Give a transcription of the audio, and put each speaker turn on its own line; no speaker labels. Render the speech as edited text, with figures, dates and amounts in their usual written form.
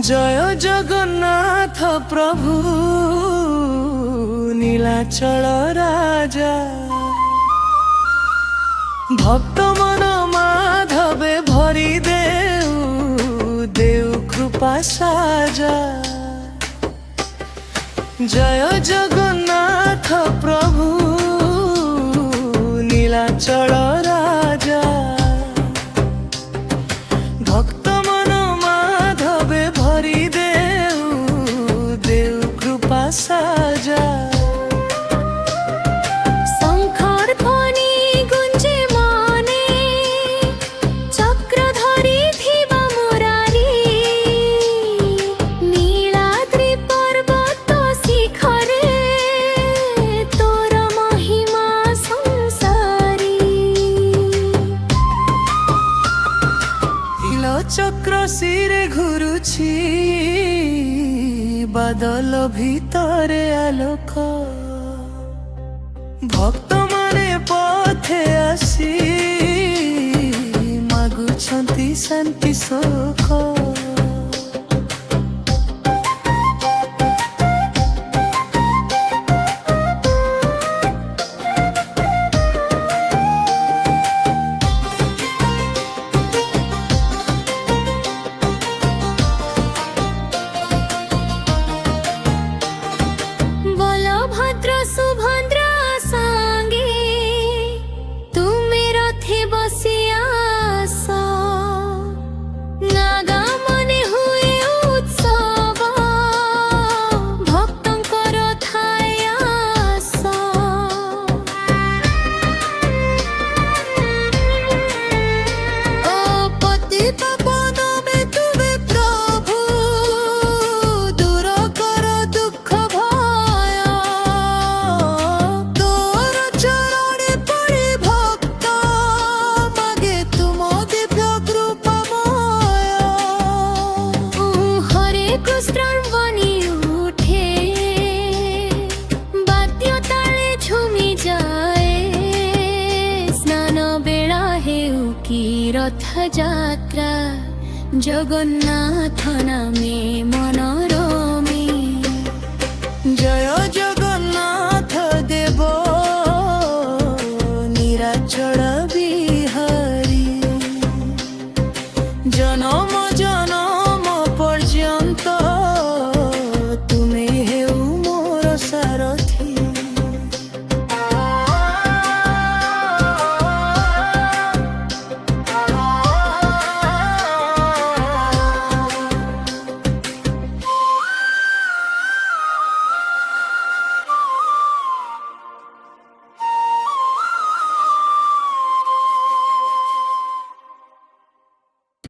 জয় জগন্নাথ প্রভু নীলাচল রাজা। ভক্ত মন মাধবে ভরি দেউ দেউ কৃপা সাজা। জয় জগন্নাথ প্রভু নীলাচল রাজা। ভক্ত মন মাধবে ভরি দেউ দেউ কৃপা সাজা। চক্র শিরে ঘুরুছি বাদল ভিতরে আলোক। ভক্ত মানে পথে আসি মাগুছন্তি শান্তি সুখ।
রথ যাত্রা জগন্নাথ নামে মনোরমে।
জয় জগন্নাথ দেব নিরাচল